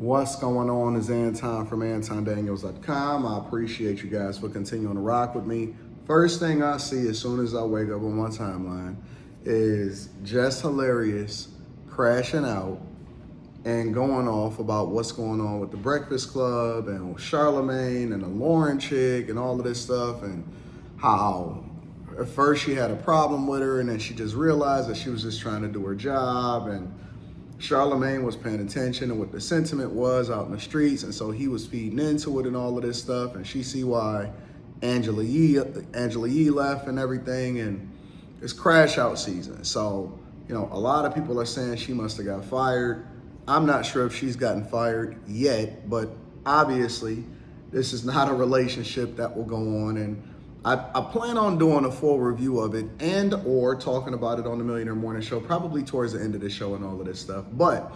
What's going on is Anton from antondaniels.com. I appreciate you guys for continuing to rock with me. First thing I see as soon as I wake up on my timeline is Jess Hilarious crashing out and going off about what's going on with the Breakfast Club and Charlamagne and the Loren chick and all of this stuff, and how at first she had a problem with her and then she just realized that she was just trying to do her job, and Charlamagne was paying attention to what the sentiment was out in the streets, and so he was feeding into it and all of this stuff, and she see why Angela Yee left and everything, and it's crash out season. So, you know, a lot of people are saying she must have got fired. I'm not sure if she's gotten fired yet, but obviously this is not a relationship that will go on, and I plan on doing a full review of it and or talking about it on the Millionaire Morning Show, probably towards the end of the show and all of this stuff. But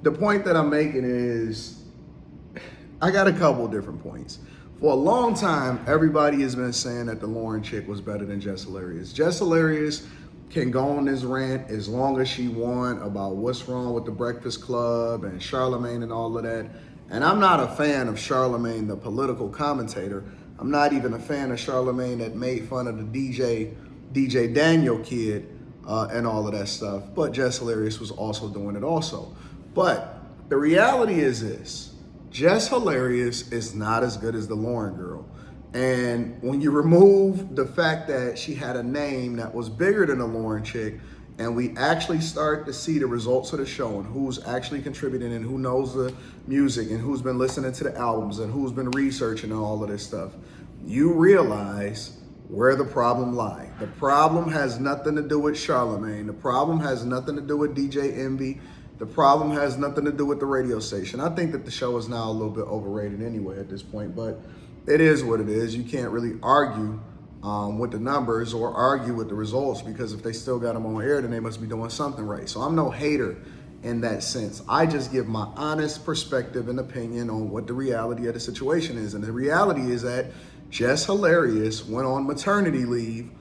the point that I'm making is I got a couple different points. For a long time, everybody has been saying that the Loren chick was better than Jess Hilarious. Jess Hilarious can go on this rant as long as she want about what's wrong with the Breakfast Club and Charlamagne and all of that. And I'm not a fan of Charlamagne, the political commentator. I'm not even a fan of Charlamagne that made fun of the DJ Daniel kid and all of that stuff. But Jess Hilarious was also doing it also. But the reality is this: Jess Hilarious is not as good as the Loren girl. And when you remove the fact that she had a name that was bigger than the Loren chick, and we actually start to see the results of the show and who's actually contributing and who knows the music and who's been listening to the albums and who's been researching and all of this stuff, you realize where the problem lies. The problem has nothing to do with Charlamagne. The problem has nothing to do with DJ Envy. The problem has nothing to do with the radio station. I think that the show is now a little bit overrated anyway at this point, but it is what it is. You can't really argue with the numbers or argue with the results, because if they still got them on air, then they must be doing something right. So I'm no hater in that sense. I just give my honest perspective and opinion on what the reality of the situation is. And the reality is that Jess Hilarious went on maternity leave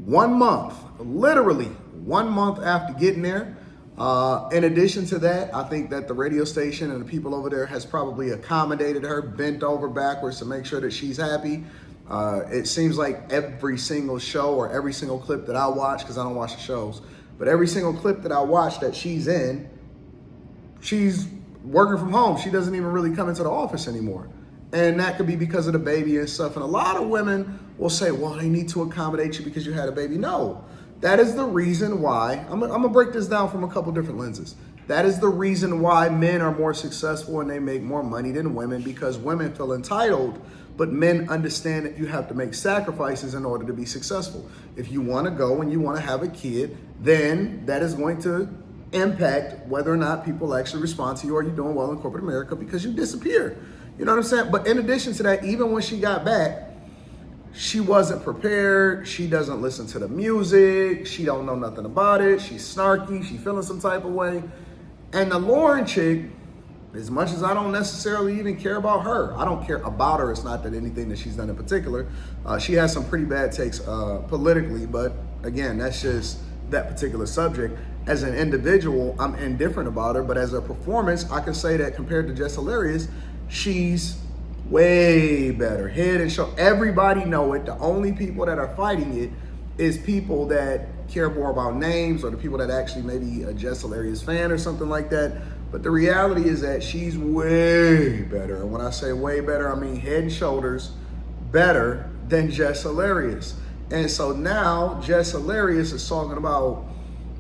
1 month, literally 1 month after getting there. In addition to that, I think that the radio station and the people over there has probably accommodated her, bent over backwards to make sure that she's happy. It seems like every single show or every single clip that I watch, because I don't watch the shows, but every single clip that I watch that she's in, she's working from home. She doesn't even really come into the office anymore. And that could be because of the baby and stuff. And a lot of women will say, well, they need to accommodate you because you had a baby. No, that is the reason why. I'm gonna break this down from a couple different lenses. That is the reason why men are more successful and they make more money than women, because women feel entitled, but men understand that you have to make sacrifices in order to be successful. If you want to go and you want to have a kid, then that is going to impact whether or not people actually respond to you. Are you doing well in corporate America? Because you disappear. You know what I'm saying? But in addition to that, even when she got back, she wasn't prepared. She doesn't listen to the music. She don't know nothing about it. She's snarky. She feeling some type of way. And the Loren chick, as much as I don't necessarily even care about her, I don't care about her. It's not that anything that she's done in particular. She has some pretty bad takes politically, but again, that's just that particular subject. As an individual, I'm indifferent about her, but as a performance, I can say that compared to Jess Hilarious, she's way better. Head and shoulder. Everybody know it. The only people that are fighting it is people that care more about names, or the people that actually maybe a Jess Hilarious fan or something like that. But the reality is that she's way better. And when I say way better, I mean head and shoulders better than Jess Hilarious. And so now Jess Hilarious is talking about,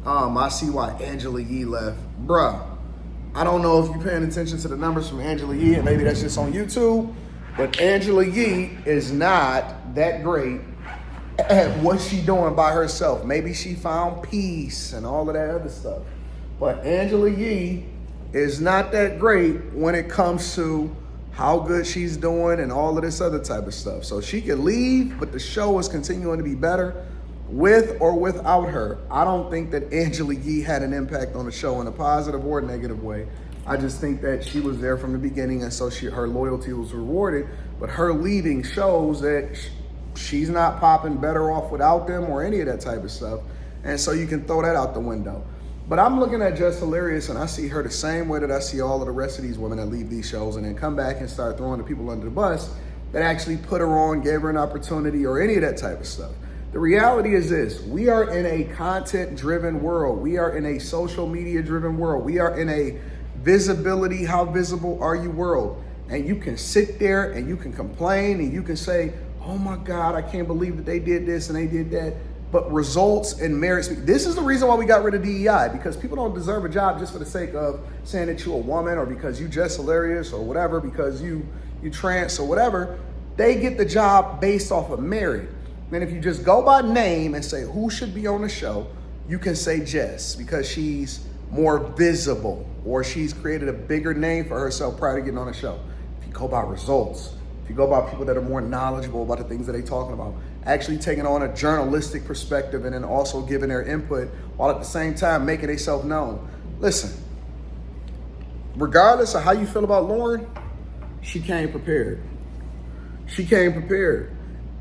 I see why Angela Yee left. Bruh, I don't know if you're paying attention to the numbers from Angela Yee, and maybe that's just on YouTube, but Angela Yee is not that great at what she doing by herself. Maybe she found peace and all of that other stuff. But Angela Yee is not that great when it comes to how good she's doing and all of this other type of stuff. So she could leave, but the show is continuing to be better with or without her. I don't think that Angela Yee had an impact on the show in a positive or negative way. I just think that she was there from the beginning, and so her loyalty was rewarded. But her leaving shows that she's not popping better off without them or any of that type of stuff. And so you can throw that out the window. But I'm looking at Jess Hilarious and I see her the same way that I see all of the rest of these women that leave these shows and then come back and start throwing the people under the bus that actually put her on, gave her an opportunity, or any of that type of stuff. The reality is this: we are in a content-driven world. We are in a social media-driven world. We are in a visibility, how visible are you world. And you can sit there and you can complain and you can say, oh my God, I can't believe that they did this and they did that. But results and merits, this is the reason why we got rid of DEI, because people don't deserve a job just for the sake of saying that you're a woman or because you just hilarious or whatever, because you trans or whatever. They get the job based off of merit. And if you just go by name and say who should be on the show, you can say Jess because she's more visible or she's created a bigger name for herself prior to getting on the show. If you go by results, if you go by people that are more knowledgeable about the things that they're talking about, actually taking on a journalistic perspective and then also giving their input while at the same time making themselves known. Listen, regardless of how you feel about Loren, she came prepared. She came prepared.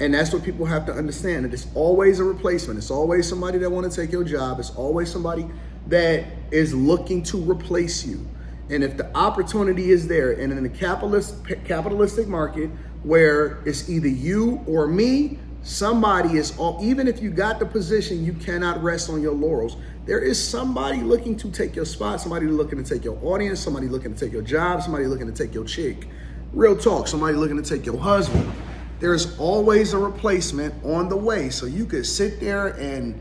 And that's what people have to understand, that it's always a replacement. It's always somebody that want to take your job. It's always somebody that is looking to replace you. And if the opportunity is there, and in a capitalistic market where it's either you or me, somebody is, even if you got the position, you cannot rest on your laurels. There is somebody looking to take your spot, somebody looking to take your audience, somebody looking to take your job, somebody looking to take your chick. Real talk, somebody looking to take your husband. There's always a replacement on the way. So you could sit there and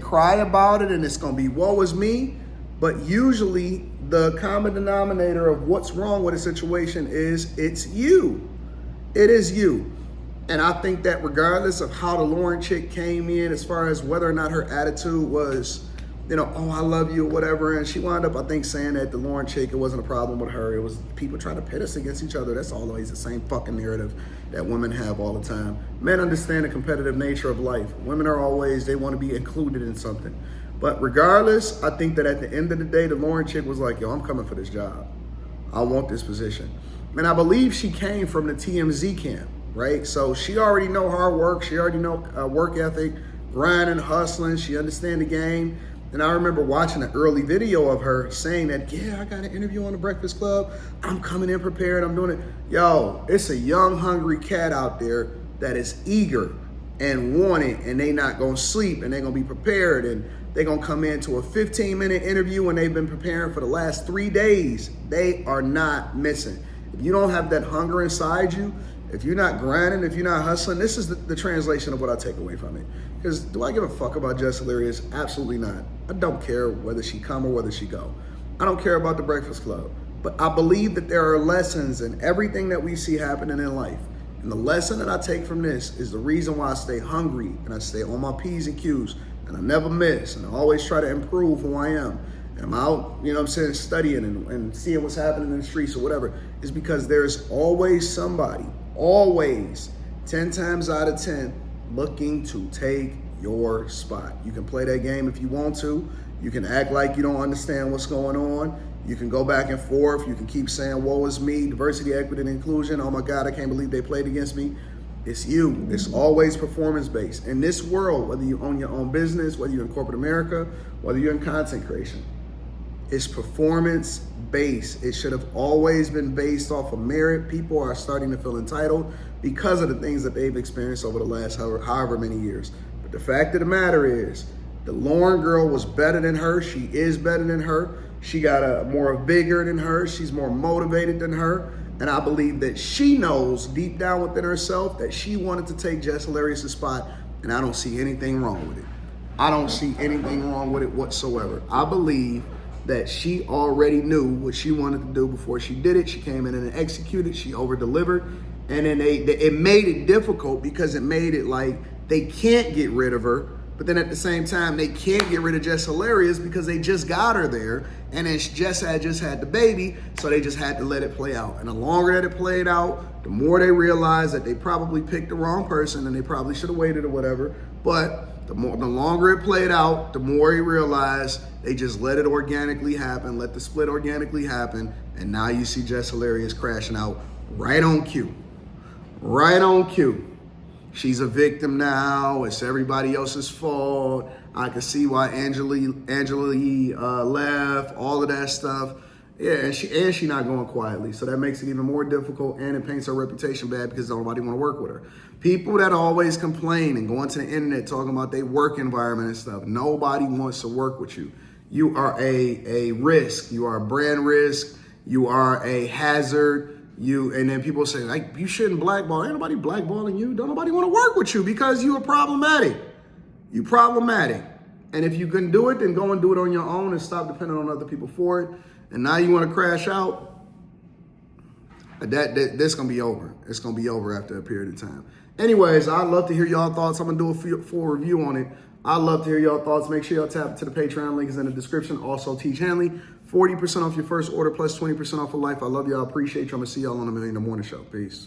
cry about it and it's gonna be woe is me, but usually the common denominator of what's wrong with a situation is it's you. It is you. And I think that regardless of how the Loren chick came in, as far as whether or not her attitude was, oh, I love you or whatever, and she wound up, I think, saying that the Loren chick, it wasn't a problem with her. It was people trying to pit us against each other. That's always the same fucking narrative that women have all the time. Men understand the competitive nature of life. Women are always, they want to be included in something. But regardless, I think that at the end of the day, the Loren chick was like, yo, I'm coming for this job. I want this position. And I believe she came from the TMZ camp, right? So she already know hard work. She already know work ethic, grinding, hustling. She understand the game. And I remember watching an early video of her saying that, yeah, I got an interview on the Breakfast Club. I'm coming in prepared. I'm doing it. Yo, it's a young, hungry cat out there that is eager and want it, and they not going to sleep, and they going to be prepared, and they going to come into a 15-minute interview when they've been preparing for the last 3 days. They are not missing. If you don't have that hunger inside you, if you're not grinding, if you're not hustling, this is the translation of what I take away from it. Because do I give a fuck about Jess Hilarious? Absolutely not. I don't care whether she come or whether she go. I don't care about the Breakfast Club. But I believe that there are lessons in everything that we see happening in life. And the lesson that I take from this is the reason why I stay hungry and I stay on my P's and Q's and I never miss and I always try to improve who I am. And I'm out, studying and seeing what's happening in the streets or whatever, is because there's always somebody, always, 10 times out of 10, looking to take your spot. You can play that game if you want to. You can act like you don't understand what's going on. You can go back and forth. You can keep saying, woe is me, diversity, equity, and inclusion. Oh my God, I can't believe they played against me. It's you. It's always performance-based. In this world, whether you own your own business, whether you're in corporate America, whether you're in content creation, it's performance-based. It should have always been based off of merit. People are starting to feel entitled because of the things that they've experienced over the last however many years. But the fact of the matter is, the Loren girl was better than her. She is better than her. She got a more vigor than her. She's more motivated than her. And I believe that she knows deep down within herself that she wanted to take Jess Hilarious' spot. And I don't see anything wrong with it. I don't see anything wrong with it whatsoever. I believe that she already knew what she wanted to do before she did it. She came in and executed. She over-delivered. And then it made it difficult because it made it like they can't get rid of her. But then at the same time, they can't get rid of Jess Hilarious because they just got her there. And then Jess had just had the baby, so they just had to let it play out. And the longer that it played out, the more they realized that they probably picked the wrong person and they probably should have waited or whatever. But the longer it played out, the more he realized they just let it organically happen, let the split organically happen. And now you see Jess Hilarious crashing out right on cue. Right on cue. She's a victim now. It's everybody else's fault. I can see why Angela left, all of that stuff. Yeah, and she not going quietly, so that makes it even more difficult, and it paints her reputation bad because nobody want to work with her. People that always complain and go onto the internet talking about their work environment and stuff, nobody wants to work with you. You are a risk. You are a brand risk. You are a hazard. And then people say, like, you shouldn't blackball. Ain't nobody blackballing you. Don't nobody want to work with you because you are problematic. You problematic. And if you can do it, then go and do it on your own and stop depending on other people for it. And now you want to crash out, that's going to be over. It's going to be over after a period of time. Anyways, I'd love to hear y'all thoughts. I'm going to do a full review on it. I'd love to hear y'all thoughts. Make sure y'all tap into the Patreon. Link is in the description. Also, Teach Hanley. 40% off your first order plus 20% off for life. I love y'all. Appreciate you. I'm going to see y'all on the Million in the Morning Show. Peace.